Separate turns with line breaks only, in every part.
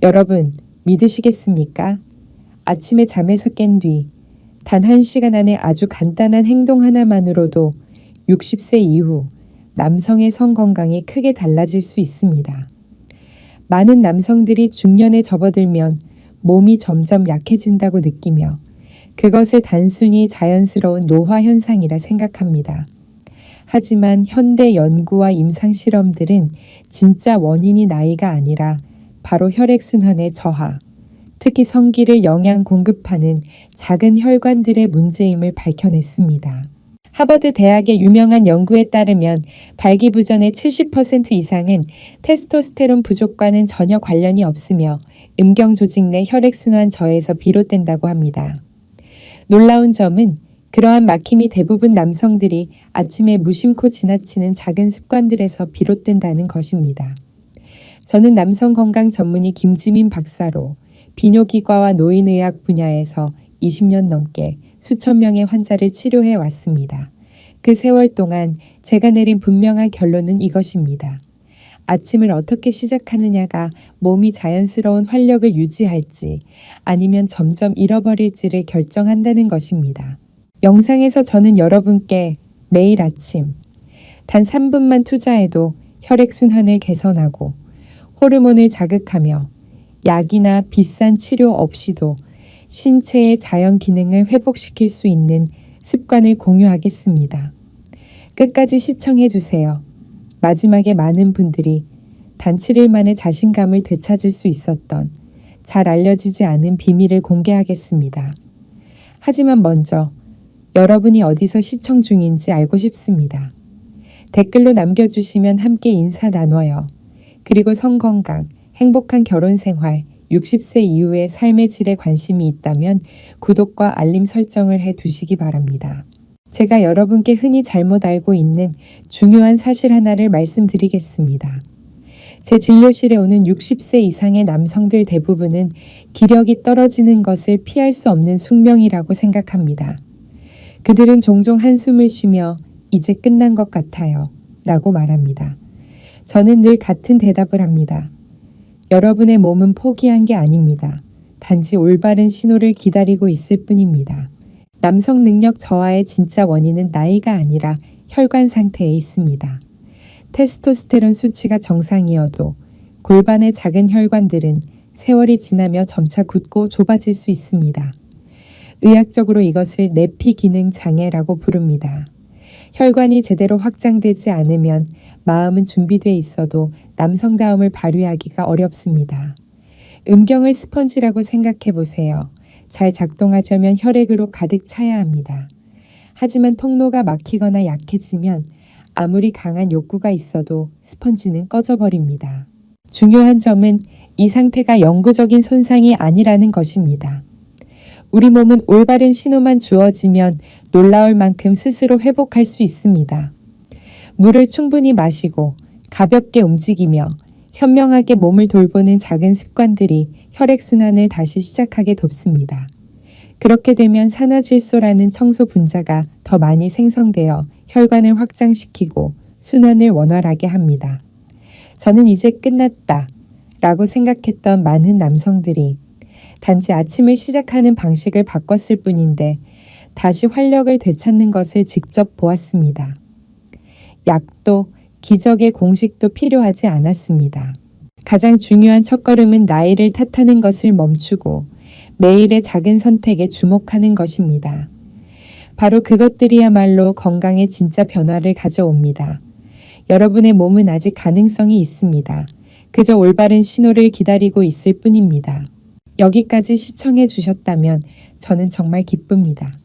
여러분, 믿으시겠습니까? 아침에 잠에서 깬 뒤 단 1시간 안에 아주 간단한 행동 하나만으로도 60세 이후 남성의 성 건강이 크게 달라질 수 있습니다. 많은 남성들이 중년에 접어들면 몸이 점점 약해진다고 느끼며 그것을 단순히 자연스러운 노화 현상이라 생각합니다. 하지만 현대 연구와 임상 실험들은 진짜 원인이 나이가 아니라 바로 혈액순환의 저하, 특히 성기를 영양 공급하는 작은 혈관들의 문제임을 밝혀냈습니다. 하버드 대학의 유명한 연구에 따르면 발기부전의 70% 이상은 테스토스테론 부족과는 전혀 관련이 없으며 음경 조직 내 혈액순환 저해에서 비롯된다고 합니다. 놀라운 점은 그러한 막힘이 대부분 남성들이 아침에 무심코 지나치는 작은 습관들에서 비롯된다는 것입니다. 저는 남성 건강 전문의 김지민 박사로 비뇨기과와 노인의학 분야에서 20년 넘게 수천 명의 환자를 치료해 왔습니다. 그 세월 동안 제가 내린 분명한 결론은 이것입니다. 아침을 어떻게 시작하느냐가 몸이 자연스러운 활력을 유지할지 아니면 점점 잃어버릴지를 결정한다는 것입니다. 영상에서 저는 여러분께 매일 아침 단 3분만 투자해도 혈액순환을 개선하고 호르몬을 자극하며 약이나 비싼 치료 없이도 신체의 자연 기능을 회복시킬 수 있는 습관을 공유하겠습니다. 끝까지 시청해 주세요. 마지막에 많은 분들이 단 7일 만에 자신감을 되찾을 수 있었던 잘 알려지지 않은 비밀을 공개하겠습니다. 하지만 먼저 여러분이 어디서 시청 중인지 알고 싶습니다. 댓글로 남겨주시면 함께 인사 나눠요. 그리고 성건강, 행복한 결혼 생활, 60세 이후의 삶의 질에 관심이 있다면 구독과 알림 설정을 해 두시기 바랍니다. 제가 여러분께 흔히 잘못 알고 있는 중요한 사실 하나를 말씀드리겠습니다. 제 진료실에 오는 60세 이상의 남성들 대부분은 기력이 떨어지는 것을 피할 수 없는 숙명이라고 생각합니다. 그들은 종종 한숨을 쉬며 이제 끝난 것 같아요 라고 말합니다. 저는 늘 같은 대답을 합니다. 여러분의 몸은 포기한 게 아닙니다. 단지 올바른 신호를 기다리고 있을 뿐입니다. 남성 능력 저하의 진짜 원인은 나이가 아니라 혈관 상태에 있습니다. 테스토스테론 수치가 정상이어도 골반의 작은 혈관들은 세월이 지나며 점차 굳고 좁아질 수 있습니다. 의학적으로 이것을 내피 기능 장애라고 부릅니다. 혈관이 제대로 확장되지 않으면 마음은 준비돼 있어도 남성다움을 발휘하기가 어렵습니다. 음경을 스펀지라고 생각해 보세요. 잘 작동하려면 혈액으로 가득 차야 합니다. 하지만 통로가 막히거나 약해지면 아무리 강한 욕구가 있어도 스펀지는 꺼져버립니다. 중요한 점은 이 상태가 영구적인 손상이 아니라는 것입니다. 우리 몸은 올바른 신호만 주어지면 놀라울 만큼 스스로 회복할 수 있습니다. 물을 충분히 마시고 가볍게 움직이며 현명하게 몸을 돌보는 작은 습관들이 혈액순환을 다시 시작하게 돕습니다. 그렇게 되면 산화질소라는 청소 분자가 더 많이 생성되어 혈관을 확장시키고 순환을 원활하게 합니다. 저는 이제 끝났다 라고 생각했던 많은 남성들이 단지 아침을 시작하는 방식을 바꿨을 뿐인데 다시 활력을 되찾는 것을 직접 보았습니다. 약도 기적의 공식도 필요하지 않았습니다. 가장 중요한 첫걸음은 나이를 탓하는 것을 멈추고 매일의 작은 선택에 주목하는 것입니다. 바로 그것들이야말로 건강에 진짜 변화를 가져옵니다. 여러분의 몸은 아직 가능성이 있습니다. 그저 올바른 신호를 기다리고 있을 뿐입니다. 여기까지 시청해 주셨다면 저는 정말 기쁩니다.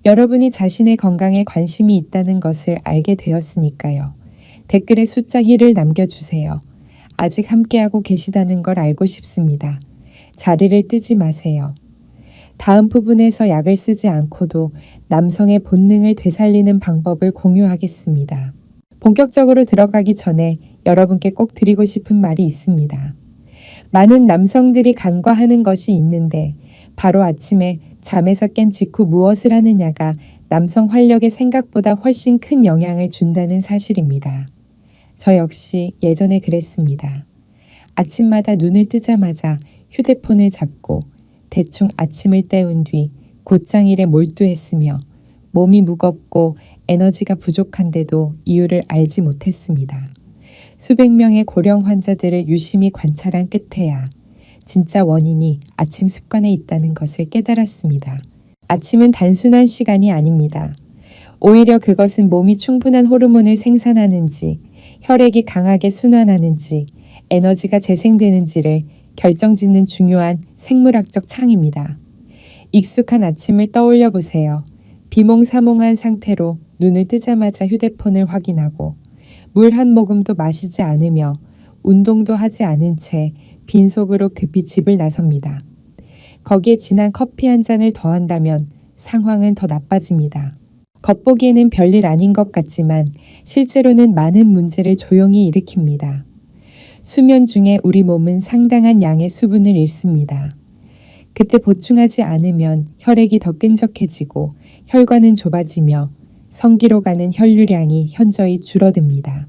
여러분이 자신의 건강에 관심이 있다는 것을 알게 되었으니까요. 댓글에 숫자 1을 남겨주세요. 아직 함께하고 계시다는 걸 알고 싶습니다. 자리를 뜨지 마세요. 다음 부분에서 약을 쓰지 않고도 남성의 본능을 되살리는 방법을 공유하겠습니다. 본격적으로 들어가기 전에 여러분께 꼭 드리고 싶은 말이 있습니다. 많은 남성들이 간과하는 것이 있는데 바로 아침에 잠에서 깬 직후 무엇을 하느냐가 남성 활력에 생각보다 훨씬 큰 영향을 준다는 사실입니다. 저 역시 예전에 그랬습니다. 아침마다 눈을 뜨자마자 휴대폰을 잡고 대충 아침을 때운 뒤 곧장일에 몰두했으며 몸이 무겁고 에너지가 부족한데도 이유를 알지 못했습니다. 수백 명의 고령 환자들을 유심히 관찰한 끝에야 진짜 원인이 아침 습관에 있다는 것을 깨달았습니다. 아침은 단순한 시간이 아닙니다. 오히려 그것은 몸이 충분한 호르몬을 생산하는지, 혈액이 강하게 순환하는지, 에너지가 재생되는지를 결정짓는 중요한 생물학적 창입니다. 익숙한 아침을 떠올려 보세요. 비몽사몽한 상태로 눈을 뜨자마자 휴대폰을 확인하고 물 한 모금도 마시지 않으며 운동도 하지 않은 채 빈속으로 급히 집을 나섭니다. 거기에 진한 커피 한 잔을 더한다면 상황은 더 나빠집니다. 겉보기에는 별일 아닌 것 같지만 실제로는 많은 문제를 조용히 일으킵니다. 수면 중에 우리 몸은 상당한 양의 수분을 잃습니다. 그때 보충하지 않으면 혈액이 더 끈적해지고 혈관은 좁아지며 성기로 가는 혈류량이 현저히 줄어듭니다.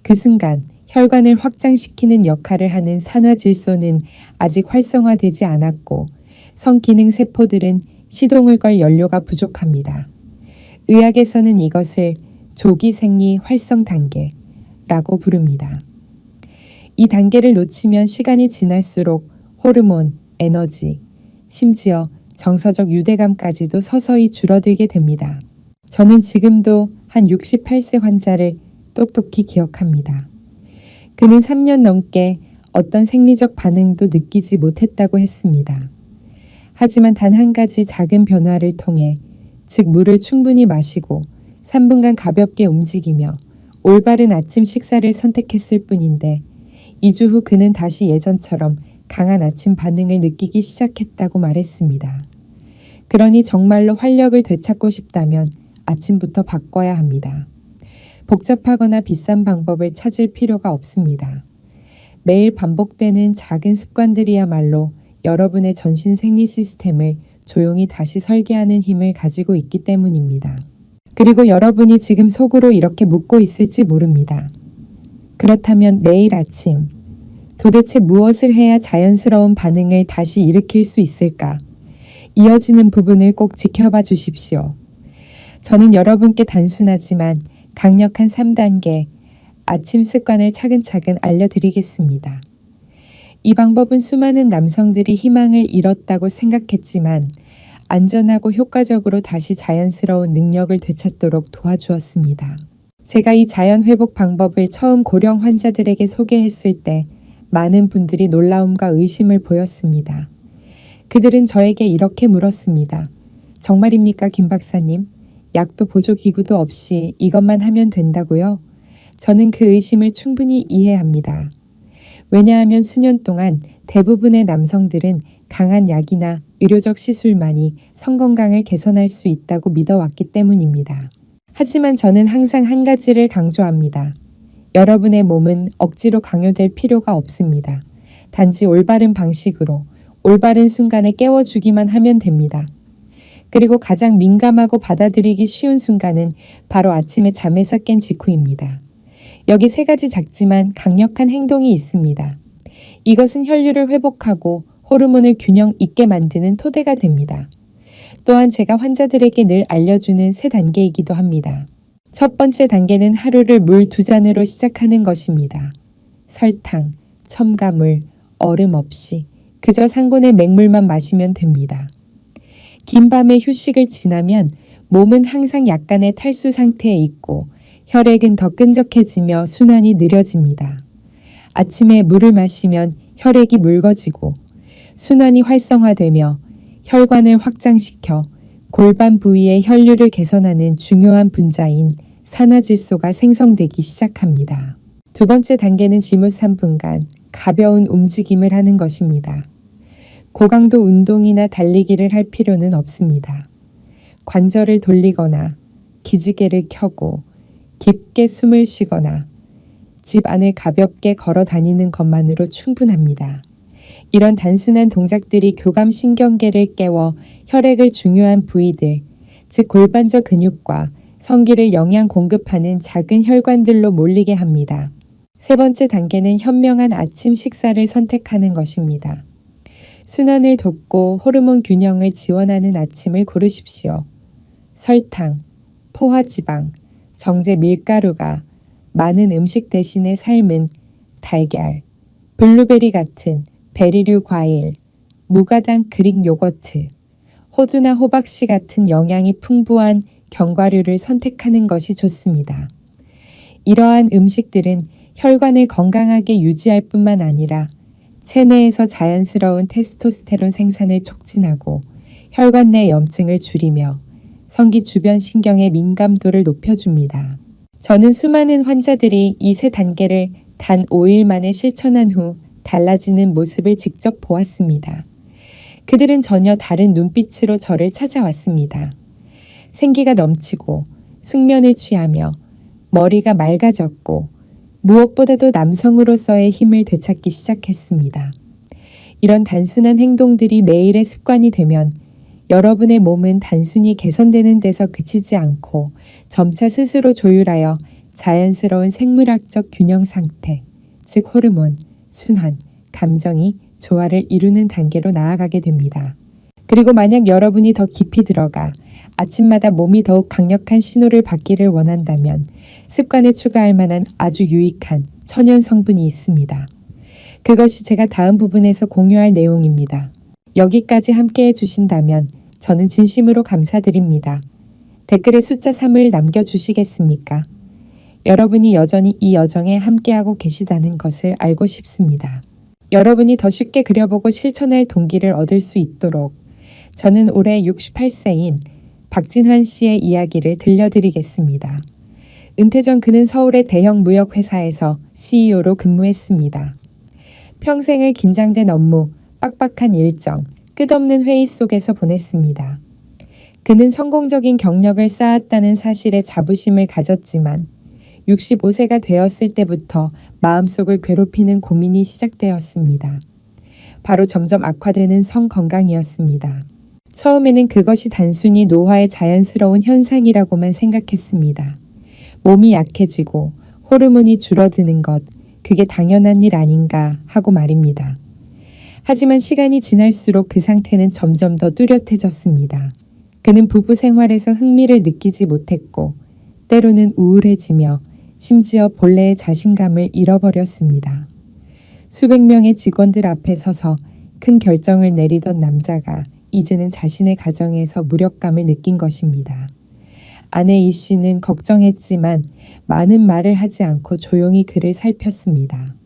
그 순간 혈관을 확장시키는 역할을 하는 산화질소는 아직 활성화되지 않았고 성기능 세포들은 시동을 걸 연료가 부족합니다. 의학에서는 이것을 조기 생리 활성 단계라고 부릅니다. 이 단계를 놓치면 시간이 지날수록 호르몬, 에너지, 심지어 정서적 유대감까지도 서서히 줄어들게 됩니다. 저는 지금도 한 68세 환자를 똑똑히 기억합니다. 그는 3년 넘게 어떤 생리적 반응도 느끼지 못했다고 했습니다. 하지만 단 한 가지 작은 변화를 통해, 즉 물을 충분히 마시고 3분간 가볍게 움직이며 올바른 아침 식사를 선택했을 뿐인데 2주 후 그는 다시 예전처럼 강한 아침 반응을 느끼기 시작했다고 말했습니다. 그러니 정말로 활력을 되찾고 싶다면 아침부터 바꿔야 합니다. 복잡하거나 비싼 방법을 찾을 필요가 없습니다. 매일 반복되는 작은 습관들이야말로 여러분의 전신 생리 시스템을 조용히 다시 설계하는 힘을 가지고 있기 때문입니다. 그리고 여러분이 지금 속으로 이렇게 묻고 있을지 모릅니다. 그렇다면 매일 아침, 도대체 무엇을 해야 자연스러운 반응을 다시 일으킬 수 있을까? 이어지는 부분을 꼭 지켜봐 주십시오. 저는 여러분께 단순하지만 강력한 3단계 아침 습관을 차근차근 알려드리겠습니다. 이 방법은 수많은 남성들이 희망을 잃었다고 생각했지만 안전하고 효과적으로 다시 자연스러운 능력을 되찾도록 도와주었습니다. 제가 이 자연 회복 방법을 처음 고령 환자들에게 소개했을 때 많은 분들이 놀라움과 의심을 보였습니다. 그들은 저에게 이렇게 물었습니다. 정말입니까, 김 박사님? 약도 보조기구도 없이 이것만 하면 된다고요? 저는 그 의심을 충분히 이해합니다. 왜냐하면 수년 동안 대부분의 남성들은 강한 약이나 의료적 시술만이 성건강을 개선할 수 있다고 믿어왔기 때문입니다. 하지만 저는 항상 한 가지를 강조합니다. 여러분의 몸은 억지로 강요될 필요가 없습니다. 단지 올바른 방식으로 올바른 순간에 깨워주기만 하면 됩니다. 그리고 가장 민감하고 받아들이기 쉬운 순간은 바로 아침에 잠에서 깬 직후입니다. 여기 3가지 작지만 강력한 행동이 있습니다. 이것은 혈류를 회복하고 호르몬을 균형 있게 만드는 토대가 됩니다. 또한 제가 환자들에게 늘 알려주는 3단계이기도 합니다. 첫 번째 단계는 하루를 물 2잔으로 시작하는 것입니다. 설탕, 첨가물, 얼음 없이 그저 상곤의 맹물만 마시면 됩니다. 긴 밤의 휴식을 지나면 몸은 항상 약간의 탈수 상태에 있고 혈액은 더 끈적해지며 순환이 느려집니다. 아침에 물을 마시면 혈액이 묽어지고 순환이 활성화되며 혈관을 확장시켜 골반 부위의 혈류를 개선하는 중요한 분자인 산화질소가 생성되기 시작합니다. 두 번째 단계는 지무 3분간 가벼운 움직임을 하는 것입니다. 고강도 운동이나 달리기를 할 필요는 없습니다. 관절을 돌리거나 기지개를 켜고 깊게 숨을 쉬거나 집 안을 가볍게 걸어 다니는 것만으로 충분합니다. 이런 단순한 동작들이 교감신경계를 깨워 혈액을 중요한 부위들, 즉 골반저 근육과 성기를 영양 공급하는 작은 혈관들로 몰리게 합니다. 세 번째 단계는 현명한 아침 식사를 선택하는 것입니다. 순환을 돕고 호르몬 균형을 지원하는 아침을 고르십시오. 설탕, 포화지방, 정제 밀가루가 많은 음식 대신에 삶은 달걀, 블루베리 같은 베리류 과일, 무가당 그릭 요거트, 호두나 호박씨 같은 영양이 풍부한 견과류를 선택하는 것이 좋습니다. 이러한 음식들은 혈관을 건강하게 유지할 뿐만 아니라 체내에서 자연스러운 테스토스테론 생산을 촉진하고 혈관 내 염증을 줄이며 성기 주변 신경의 민감도를 높여줍니다. 저는 수많은 환자들이 이 세 단계를 단 5일 만에 실천한 후 달라지는 모습을 직접 보았습니다. 그들은 전혀 다른 눈빛으로 저를 찾아왔습니다. 생기가 넘치고 숙면을 취하며 머리가 맑아졌고 무엇보다도 남성으로서의 힘을 되찾기 시작했습니다. 이런 단순한 행동들이 매일의 습관이 되면 여러분의 몸은 단순히 개선되는 데서 그치지 않고 점차 스스로 조율하여 자연스러운 생물학적 균형 상태, 즉 호르몬, 순환, 감정이 조화를 이루는 단계로 나아가게 됩니다. 그리고 만약 여러분이 더 깊이 들어가 아침마다 몸이 더욱 강력한 신호를 받기를 원한다면 습관에 추가할 만한 아주 유익한 천연 성분이 있습니다. 그것이 제가 다음 부분에서 공유할 내용입니다. 여기까지 함께 해주신다면 저는 진심으로 감사드립니다. 댓글에 숫자 3을 남겨주시겠습니까? 여러분이 여전히 이 여정에 함께하고 계시다는 것을 알고 싶습니다. 여러분이 더 쉽게 그려보고 실천할 동기를 얻을 수 있도록 저는 올해 68세인 박진환 씨의 이야기를 들려드리겠습니다. 은퇴 전 그는 서울의 대형 무역회사에서 CEO로 근무했습니다. 평생을 긴장된 업무, 빡빡한 일정, 끝없는 회의 속에서 보냈습니다. 그는 성공적인 경력을 쌓았다는 사실에 자부심을 가졌지만 65세가 되었을 때부터 마음속을 괴롭히는 고민이 시작되었습니다. 바로 점점 악화되는 성 건강이었습니다. 처음에는 그것이 단순히 노화의 자연스러운 현상이라고만 생각했습니다. 몸이 약해지고 호르몬이 줄어드는 것, 그게 당연한 일 아닌가 하고 말입니다. 하지만 시간이 지날수록 그 상태는 점점 더 뚜렷해졌습니다. 그는 부부 생활에서 흥미를 느끼지 못했고 때로는 우울해지며 심지어 본래의 자신감을 잃어버렸습니다. 수백 명의 직원들 앞에 서서 큰 결정을 내리던 남자가 이제는 자신의 가정에서 무력감을 느낀 것입니다. 아내 이 씨는 걱정했지만 많은 말을 하지 않고 조용히 그를 살폈습니다.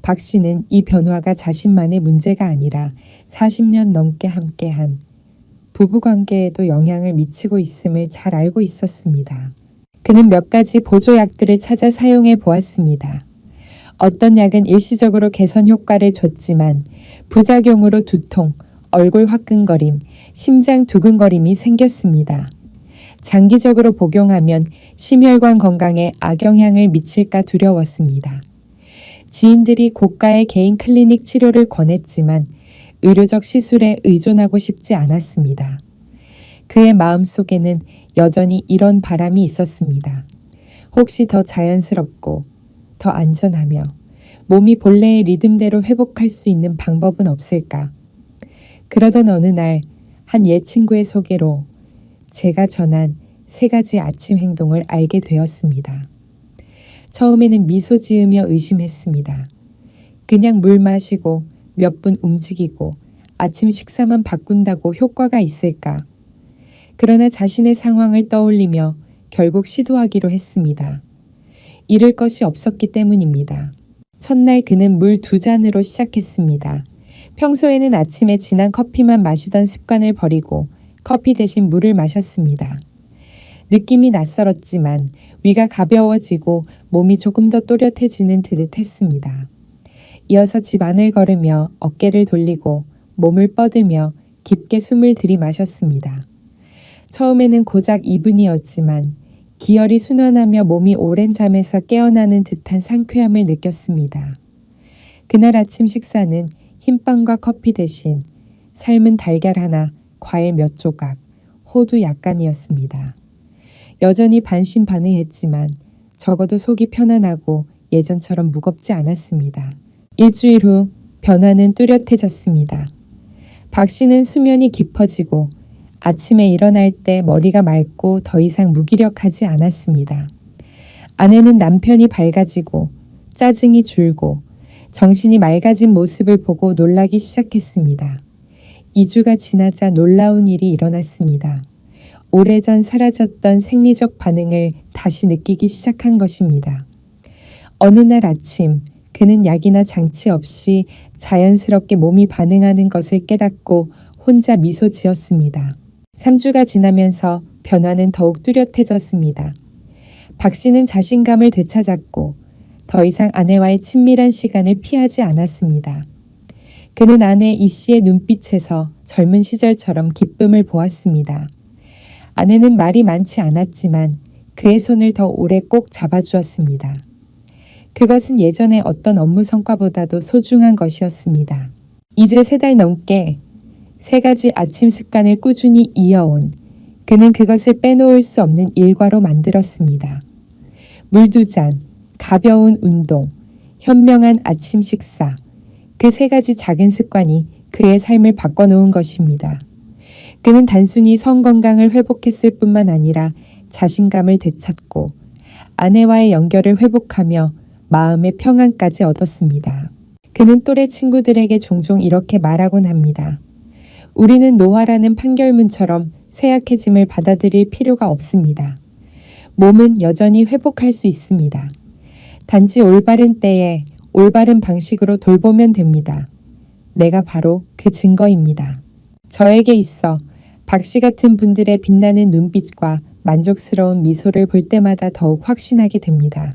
박 씨는 이 변화가 자신만의 문제가 아니라 40년 넘게 함께한 부부관계에도 영향을 미치고 있음을 잘 알고 있었습니다. 그는 몇 가지 보조약들을 찾아 사용해 보았습니다. 어떤 약은 일시적으로 개선 효과를 줬지만 부작용으로 두통, 얼굴 화끈거림, 심장 두근거림이 생겼습니다. 장기적으로 복용하면 심혈관 건강에 악영향을 미칠까 두려웠습니다. 지인들이 고가의 개인 클리닉 치료를 권했지만 의료적 시술에 의존하고 싶지 않았습니다. 그의 마음속에는 여전히 이런 바람이 있었습니다. 혹시 더 자연스럽고 더 안전하며 몸이 본래의 리듬대로 회복할 수 있는 방법은 없을까? 그러던 어느 날 한 옛 친구의 소개로 제가 전한 3가지 아침 행동을 알게 되었습니다. 처음에는 미소 지으며 의심했습니다. 그냥 물 마시고 몇 분 움직이고 아침 식사만 바꾼다고 효과가 있을까? 그러나 자신의 상황을 떠올리며 결국 시도하기로 했습니다. 잃을 것이 없었기 때문입니다. 첫날 그는 물 2잔으로 시작했습니다. 평소에는 아침에 진한 커피만 마시던 습관을 버리고 커피 대신 물을 마셨습니다. 느낌이 낯설었지만 위가 가벼워지고 몸이 조금 더 또렷해지는 듯 했습니다. 이어서 집 안을 걸으며 어깨를 돌리고 몸을 뻗으며 깊게 숨을 들이마셨습니다. 처음에는 고작 2분이었지만 기혈이 순환하며 몸이 오랜 잠에서 깨어나는 듯한 상쾌함을 느꼈습니다. 그날 아침 식사는 흰빵과 커피 대신 삶은 달걀 하나, 과일 몇 조각, 호두 약간이었습니다. 여전히 반신반의했지만 적어도 속이 편안하고 예전처럼 무겁지 않았습니다. 일주일 후 변화는 뚜렷해졌습니다. 박 씨는 수면이 깊어지고 아침에 일어날 때 머리가 맑고 더 이상 무기력하지 않았습니다. 아내는 남편이 밝아지고 짜증이 줄고 정신이 맑아진 모습을 보고 놀라기 시작했습니다. 2주가 지나자 놀라운 일이 일어났습니다. 오래전 사라졌던 생리적 반응을 다시 느끼기 시작한 것입니다. 어느 날 아침 그는 약이나 장치 없이 자연스럽게 몸이 반응하는 것을 깨닫고 혼자 미소 지었습니다. 3주가 지나면서 변화는 더욱 뚜렷해졌습니다. 박 씨는 자신감을 되찾았고 더 이상 아내와의 친밀한 시간을 피하지 않았습니다. 그는 아내 이 씨의 눈빛에서 젊은 시절처럼 기쁨을 보았습니다. 아내는 말이 많지 않았지만 그의 손을 더 오래 꼭 잡아주었습니다. 그것은 예전의 어떤 업무 성과보다도 소중한 것이었습니다. 이제 3달 넘게 3가지 아침 습관을 꾸준히 이어온 그는 그것을 빼놓을 수 없는 일과로 만들었습니다. 물 2잔, 가벼운 운동, 현명한 아침 식사, 그 3가지 작은 습관이 그의 삶을 바꿔놓은 것입니다. 그는 단순히 성 건강을 회복했을 뿐만 아니라 자신감을 되찾고 아내와의 연결을 회복하며 마음의 평안까지 얻었습니다. 그는 또래 친구들에게 종종 이렇게 말하곤 합니다. 우리는 노화라는 판결문처럼 쇠약해짐을 받아들일 필요가 없습니다. 몸은 여전히 회복할 수 있습니다. 단지 올바른 때에 올바른 방식으로 돌보면 됩니다. 내가 바로 그 증거입니다. 저에게 있어 박 씨 같은 분들의 빛나는 눈빛과 만족스러운 미소를 볼 때마다 더욱 확신하게 됩니다.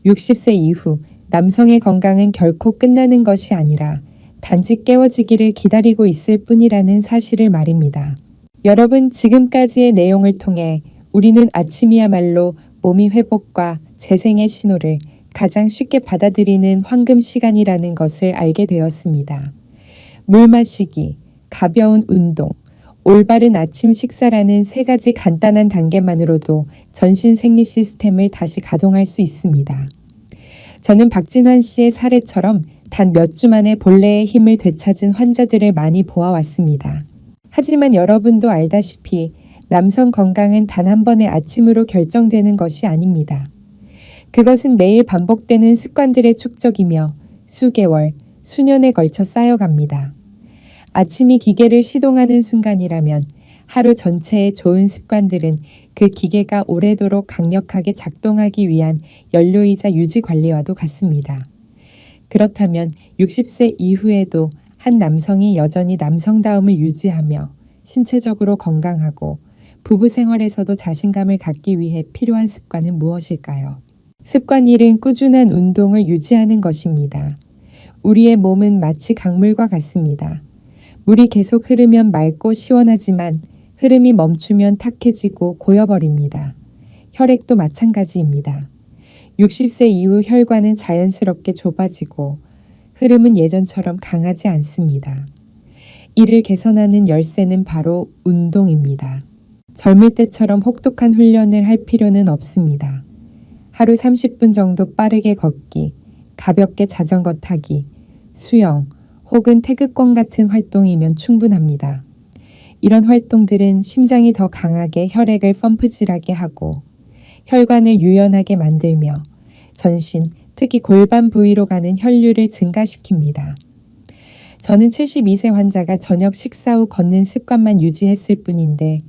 60세 이후 남성의 건강은 결코 끝나는 것이 아니라 단지 깨워지기를 기다리고 있을 뿐이라는 사실을 말입니다. 여러분, 지금까지의 내용을 통해 우리는 아침이야말로 몸이 회복과 재생의 신호를 가장 쉽게 받아들이는 황금 시간이라는 것을 알게 되었습니다. 물 마시기, 가벼운 운동, 올바른 아침 식사라는 3가지 간단한 단계만으로도 전신 생리 시스템을 다시 가동할 수 있습니다. 저는 박진환 씨의 사례처럼 단 몇 주 만에 본래의 힘을 되찾은 환자들을 많이 보아왔습니다. 하지만 여러분도 알다시피 남성 건강은 단 한 번의 아침으로 결정되는 것이 아닙니다. 그것은 매일 반복되는 습관들의 축적이며 수개월, 수년에 걸쳐 쌓여갑니다. 아침이 기계를 시동하는 순간이라면 하루 전체의 좋은 습관들은 그 기계가 오래도록 강력하게 작동하기 위한 연료이자 유지 관리와도 같습니다. 그렇다면 60세 이후에도 한 남성이 여전히 남성다움을 유지하며 신체적으로 건강하고 부부 생활에서도 자신감을 갖기 위해 필요한 습관은 무엇일까요? 습관 1은 꾸준한 운동을 유지하는 것입니다. 우리의 몸은 마치 강물과 같습니다. 물이 계속 흐르면 맑고 시원하지만 흐름이 멈추면 탁해지고 고여버립니다. 혈액도 마찬가지입니다. 60세 이후 혈관은 자연스럽게 좁아지고 흐름은 예전처럼 강하지 않습니다. 이를 개선하는 열쇠는 바로 운동입니다. 젊을 때처럼 혹독한 훈련을 할 필요는 없습니다. 하루 30분 정도 빠르게 걷기, 가볍게 자전거 타기, 수영, 혹은 태극권 같은 활동이면 충분합니다. 이런 활동들은 심장이 더 강하게 혈액을 펌프질하게 하고 혈관을 유연하게 만들며 전신, 특히 골반 부위로 가는 혈류를 증가시킵니다. 저는 72세 환자가 저녁 식사 후 걷는 습관만 유지했을 뿐인데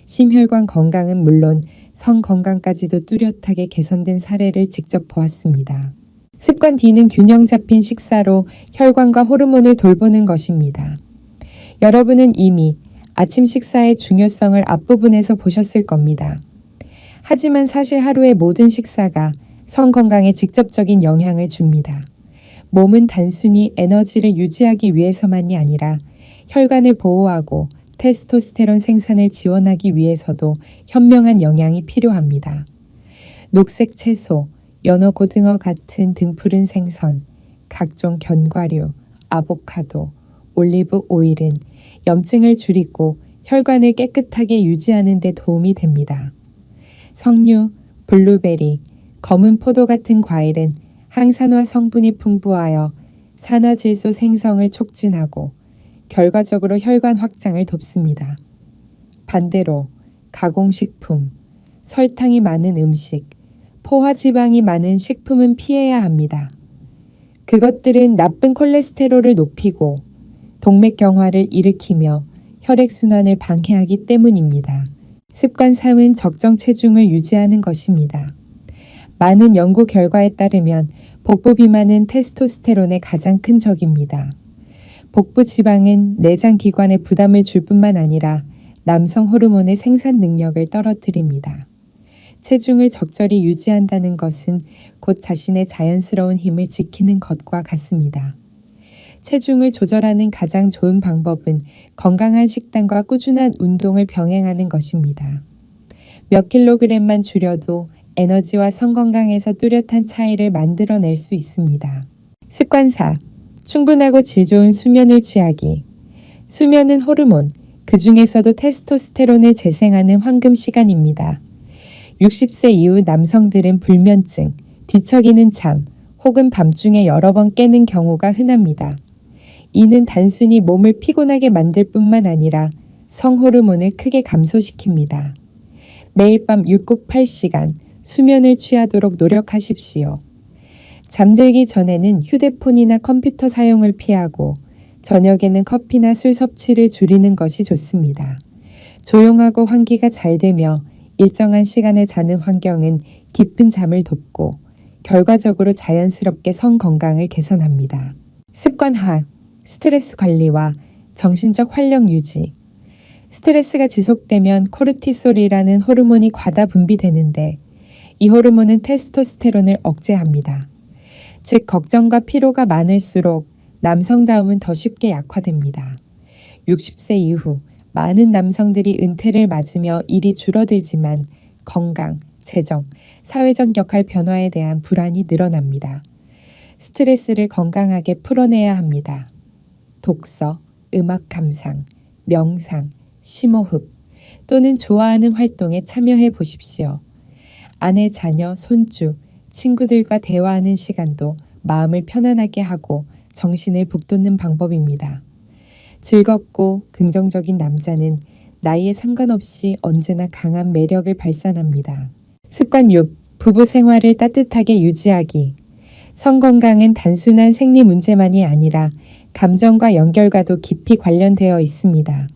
심혈관 건강은 물론 성 건강까지도 뚜렷하게 개선된 사례를 직접 보았습니다. 습관 D는 균형 잡힌 식사로 혈관과 호르몬을 돌보는 것입니다. 여러분은 이미 아침 식사의 중요성을 앞부분에서 보셨을 겁니다. 하지만 사실 하루의 모든 식사가 성 건강에 직접적인 영향을 줍니다. 몸은 단순히 에너지를 유지하기 위해서만이 아니라 혈관을 보호하고 테스토스테론 생산을 지원하기 위해서도 현명한 영양이 필요합니다. 녹색 채소, 연어, 고등어 같은 등푸른 생선, 각종 견과류, 아보카도, 올리브 오일은 염증을 줄이고 혈관을 깨끗하게 유지하는 데 도움이 됩니다. 석류, 블루베리, 검은 포도 같은 과일은 항산화 성분이 풍부하여 산화질소 생성을 촉진하고 결과적으로 혈관 확장을 돕습니다. 반대로 가공식품, 설탕이 많은 음식, 포화지방이 많은 식품은 피해야 합니다. 그것들은 나쁜 콜레스테롤을 높이고 동맥경화를 일으키며 혈액순환을 방해하기 때문입니다. 습관 3은 적정 체중을 유지하는 것입니다. 많은 연구 결과에 따르면 복부 비만은 테스토스테론의 가장 큰 적입니다. 복부 지방은 내장 기관에 부담을 줄 뿐만 아니라 남성 호르몬의 생산 능력을 떨어뜨립니다. 체중을 적절히 유지한다는 것은 곧 자신의 자연스러운 힘을 지키는 것과 같습니다. 체중을 조절하는 가장 좋은 방법은 건강한 식단과 꾸준한 운동을 병행하는 것입니다. 몇 킬로그램만 줄여도 에너지와 성 건강에서 뚜렷한 차이를 만들어낼 수 있습니다. 습관 4. 충분하고 질 좋은 수면을 취하기. 수면은 호르몬, 그 중에서도 테스토스테론을 재생하는 황금 시간입니다. 60세 이후 남성들은 불면증, 뒤척이는 잠, 혹은 밤중에 여러 번 깨는 경우가 흔합니다. 이는 단순히 몸을 피곤하게 만들 뿐만 아니라 성호르몬을 크게 감소시킵니다. 매일 밤 6-8시간 수면을 취하도록 노력하십시오. 잠들기 전에는 휴대폰이나 컴퓨터 사용을 피하고 저녁에는 커피나 술 섭취를 줄이는 것이 좋습니다. 조용하고 환기가 잘 되며 일정한 시간에 자는 환경은 깊은 잠을 돕고 결과적으로 자연스럽게 성 건강을 개선합니다. 습관 하, 스트레스 관리와 정신적 활력 유지. 스트레스가 지속되면 코르티솔이라는 호르몬이 과다 분비되는데 이 호르몬은 테스토스테론을 억제합니다. 즉 걱정과 피로가 많을수록 남성다움은 더 쉽게 약화됩니다. 60세 이후 많은 남성들이 은퇴를 맞으며 일이 줄어들지만 건강, 재정, 사회적 역할 변화에 대한 불안이 늘어납니다. 스트레스를 건강하게 풀어내야 합니다. 독서, 음악 감상, 명상, 심호흡 또는 좋아하는 활동에 참여해 보십시오. 아내, 자녀, 손주, 친구들과 대화하는 시간도 마음을 편안하게 하고 정신을 북돋는 방법입니다. 즐겁고 긍정적인 남자는 나이에 상관없이 언제나 강한 매력을 발산합니다. 습관 6. 부부 생활을 따뜻하게 유지하기. 성건강은 단순한 생리 문제만이 아니라 감정과 연결과도 깊이 관련되어 있습니다.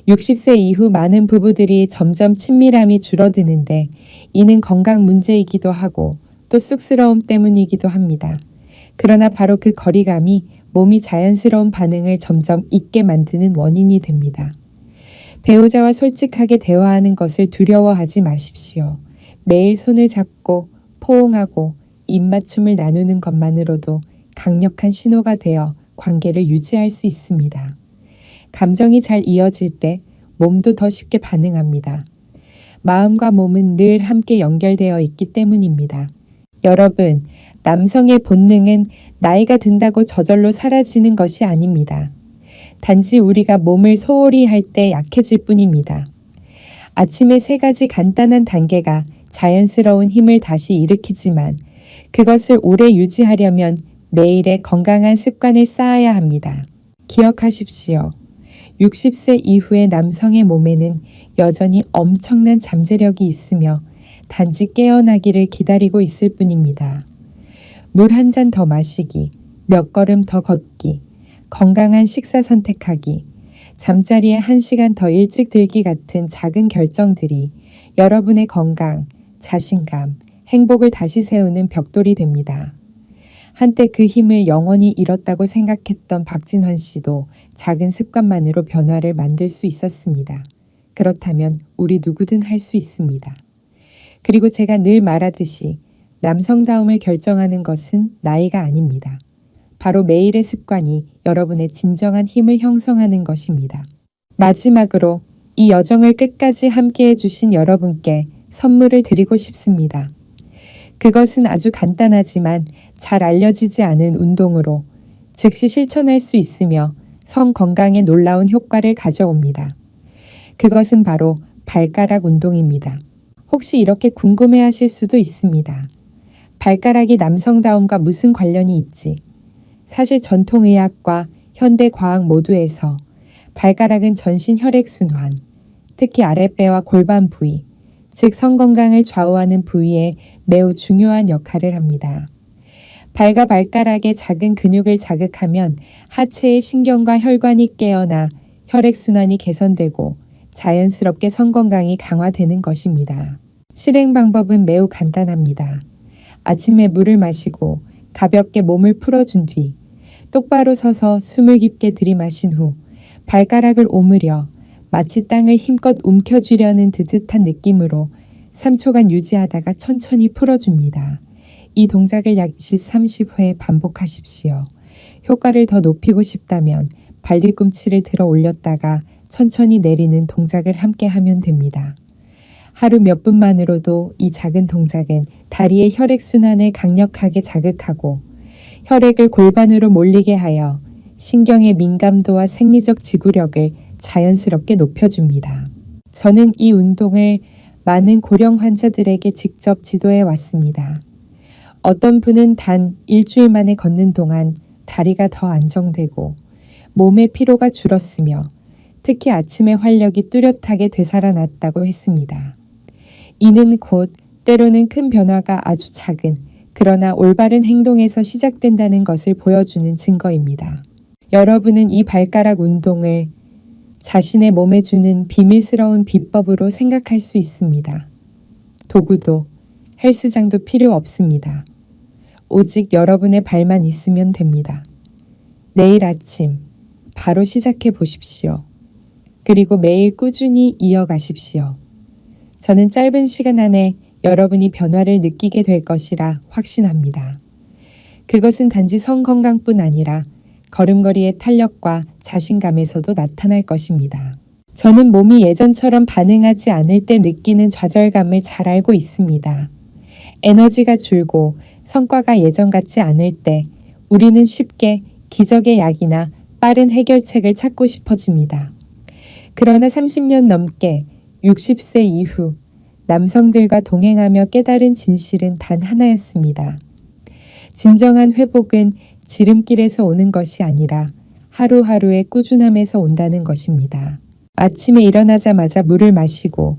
60세 이후 많은 부부들이 점점 친밀함이 줄어드는데 이는 건강 문제이기도 하고 또 쑥스러움 때문이기도 합니다. 그러나 바로 그 거리감이 몸이 자연스러운 반응을 점점 잊게 만드는 원인이 됩니다. 배우자와 솔직하게 대화하는 것을 두려워하지 마십시오. 매일 손을 잡고 포옹하고 입맞춤을 나누는 것만으로도 강력한 신호가 되어 관계를 유지할 수 있습니다. 감정이 잘 이어질 때 몸도 더 쉽게 반응합니다. 마음과 몸은 늘 함께 연결되어 있기 때문입니다. 여러분, 남성의 본능은 나이가 든다고 저절로 사라지는 것이 아닙니다. 단지 우리가 몸을 소홀히 할 때 약해질 뿐입니다. 아침에 3가지 간단한 단계가 자연스러운 힘을 다시 일으키지만 그것을 오래 유지하려면 매일의 건강한 습관을 쌓아야 합니다. 기억하십시오. 60세 이후의 남성의 몸에는 여전히 엄청난 잠재력이 있으며 단지 깨어나기를 기다리고 있을 뿐입니다. 물 한 잔 더 마시기, 몇 걸음 더 걷기, 건강한 식사 선택하기, 잠자리에 1시간 더 일찍 들기 같은 작은 결정들이 여러분의 건강, 자신감, 행복을 다시 세우는 벽돌이 됩니다. 한때 그 힘을 영원히 잃었다고 생각했던 박진환 씨도 작은 습관만으로 변화를 만들 수 있었습니다. 그렇다면 우리 누구든 할 수 있습니다. 그리고 제가 늘 말하듯이 남성다움을 결정하는 것은 나이가 아닙니다. 바로 매일의 습관이 여러분의 진정한 힘을 형성하는 것입니다. 마지막으로 이 여정을 끝까지 함께해 주신 여러분께 선물을 드리고 싶습니다. 그것은 아주 간단하지만 잘 알려지지 않은 운동으로 즉시 실천할 수 있으며 성 건강에 놀라운 효과를 가져옵니다. 그것은 바로 발가락 운동입니다. 혹시 이렇게 궁금해하실 수도 있습니다. 발가락이 남성다움과 무슨 관련이 있지? 사실 전통의학과 현대과학 모두에서 발가락은 전신 혈액순환, 특히 아랫배와 골반 부위, 즉 성건강을 좌우하는 부위에 매우 중요한 역할을 합니다. 발과 발가락의 작은 근육을 자극하면 하체의 신경과 혈관이 깨어나 혈액순환이 개선되고 자연스럽게 성건강이 강화되는 것입니다. 실행 방법은 매우 간단합니다. 아침에 물을 마시고 가볍게 몸을 풀어준 뒤 똑바로 서서 숨을 깊게 들이마신 후 발가락을 오므려 마치 땅을 힘껏 움켜쥐려는 듯한 느낌으로 3초간 유지하다가 천천히 풀어줍니다. 이 동작을 약 30회 반복하십시오. 효과를 더 높이고 싶다면 발뒤꿈치를 들어 올렸다가 천천히 내리는 동작을 함께 하면 됩니다. 하루 몇 분만으로도 이 작은 동작은 다리의 혈액순환을 강력하게 자극하고 혈액을 골반으로 몰리게 하여 신경의 민감도와 생리적 지구력을 자연스럽게 높여줍니다. 저는 이 운동을 많은 고령 환자들에게 직접 지도해 왔습니다. 어떤 분은 단 일주일 만에 걷는 동안 다리가 더 안정되고 몸의 피로가 줄었으며 특히 아침에 활력이 뚜렷하게 되살아났다고 했습니다. 이는 곧 때로는 큰 변화가 아주 작은 그러나 올바른 행동에서 시작된다는 것을 보여주는 증거입니다. 여러분은 이 발가락 운동을 자신의 몸에 주는 비밀스러운 비법으로 생각할 수 있습니다. 도구도 헬스장도 필요 없습니다. 오직 여러분의 발만 있으면 됩니다. 내일 아침 바로 시작해 보십시오. 그리고 매일 꾸준히 이어가십시오. 저는 짧은 시간 안에 여러분이 변화를 느끼게 될 것이라 확신합니다. 그것은 단지 성건강뿐 아니라 걸음걸이의 탄력과 자신감에서도 나타날 것입니다. 저는 몸이 예전처럼 반응하지 않을 때 느끼는 좌절감을 잘 알고 있습니다. 에너지가 줄고 성과가 예전 같지 않을 때 우리는 쉽게 기적의 약이나 빠른 해결책을 찾고 싶어집니다. 그러나 30년 넘게 60세 이후 남성들과 동행하며 깨달은 진실은 단 하나였습니다. 진정한 회복은 지름길에서 오는 것이 아니라 하루하루의 꾸준함에서 온다는 것입니다. 아침에 일어나자마자 물을 마시고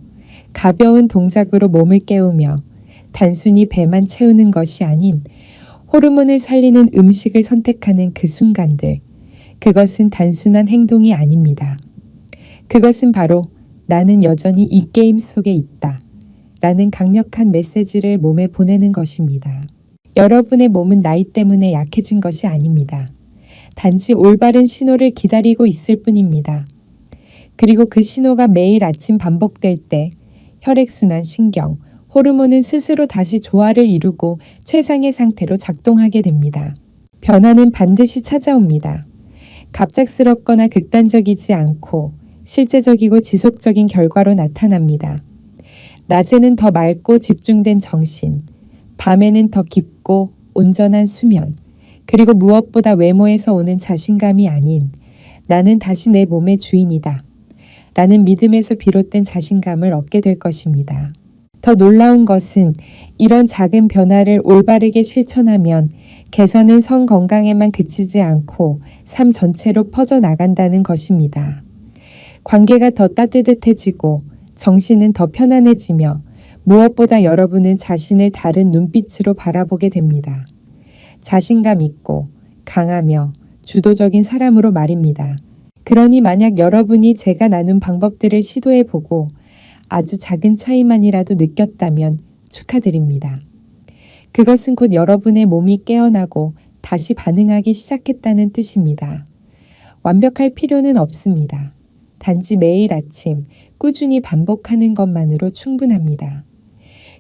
가벼운 동작으로 몸을 깨우며 단순히 배만 채우는 것이 아닌 호르몬을 살리는 음식을 선택하는 그 순간들, 그것은 단순한 행동이 아닙니다. 그것은 바로 나는 여전히 이 게임 속에 있다 라는 강력한 메시지를 몸에 보내는 것입니다. 여러분의 몸은 나이 때문에 약해진 것이 아닙니다. 단지 올바른 신호를 기다리고 있을 뿐입니다. 그리고 그 신호가 매일 아침 반복될 때 혈액순환, 신경, 호르몬은 스스로 다시 조화를 이루고 최상의 상태로 작동하게 됩니다. 변화는 반드시 찾아옵니다. 갑작스럽거나 극단적이지 않고 실제적이고 지속적인 결과로 나타납니다. 낮에는 더 맑고 집중된 정신, 밤에는 더 깊고 온전한 수면, 그리고 무엇보다 외모에서 오는 자신감이 아닌 나는 다시 내 몸의 주인이다 라는 믿음에서 비롯된 자신감을 얻게 될 것입니다. 더 놀라운 것은 이런 작은 변화를 올바르게 실천하면 개선은 성 건강에만 그치지 않고 삶 전체로 퍼져나간다는 것입니다. 관계가 더 따뜻해지고 정신은 더 편안해지며 무엇보다 여러분은 자신을 다른 눈빛으로 바라보게 됩니다. 자신감 있고 강하며 주도적인 사람으로 말입니다. 그러니 만약 여러분이 제가 나눈 방법들을 시도해보고 아주 작은 차이만이라도 느꼈다면 축하드립니다. 그것은 곧 여러분의 몸이 깨어나고 다시 반응하기 시작했다는 뜻입니다. 완벽할 필요는 없습니다. 단지 매일 아침 꾸준히 반복하는 것만으로 충분합니다.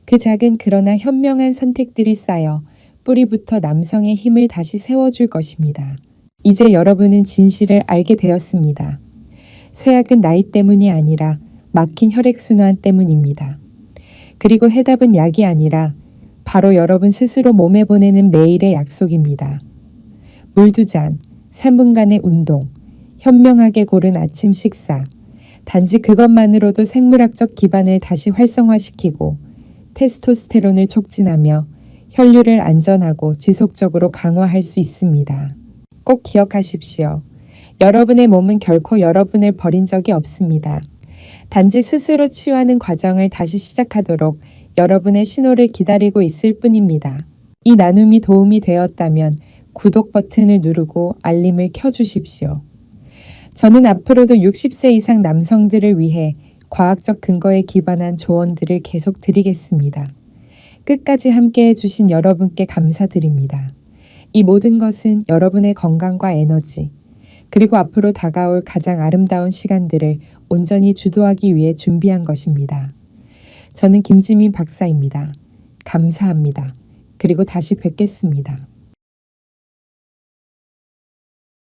그 작은 그러나 현명한 선택들이 쌓여 뿌리부터 남성의 힘을 다시 세워줄 것입니다. 이제 여러분은 진실을 알게 되었습니다. 쇠약은 나이 때문이 아니라 막힌 혈액순환 때문입니다. 그리고 해답은 약이 아니라 바로 여러분 스스로 몸에 보내는 매일의 약속입니다. 물 2잔, 3분간의 운동, 현명하게 고른 아침 식사, 단지 그것만으로도 생물학적 기반을 다시 활성화시키고 테스토스테론을 촉진하며 혈류를 안전하고 지속적으로 강화할 수 있습니다. 꼭 기억하십시오. 여러분의 몸은 결코 여러분을 버린 적이 없습니다. 단지 스스로 치유하는 과정을 다시 시작하도록 여러분의 신호를 기다리고 있을 뿐입니다. 이 나눔이 도움이 되었다면 구독 버튼을 누르고 알림을 켜주십시오. 저는 앞으로도 60세 이상 남성들을 위해 과학적 근거에 기반한 조언들을 계속 드리겠습니다. 끝까지 함께 해주신 여러분께 감사드립니다. 이 모든 것은 여러분의 건강과 에너지, 그리고 앞으로 다가올 가장 아름다운 시간들을 온전히 주도하기 위해 준비한 것입니다. 저는 김지민 박사입니다. 감사합니다. 그리고 다시 뵙겠습니다.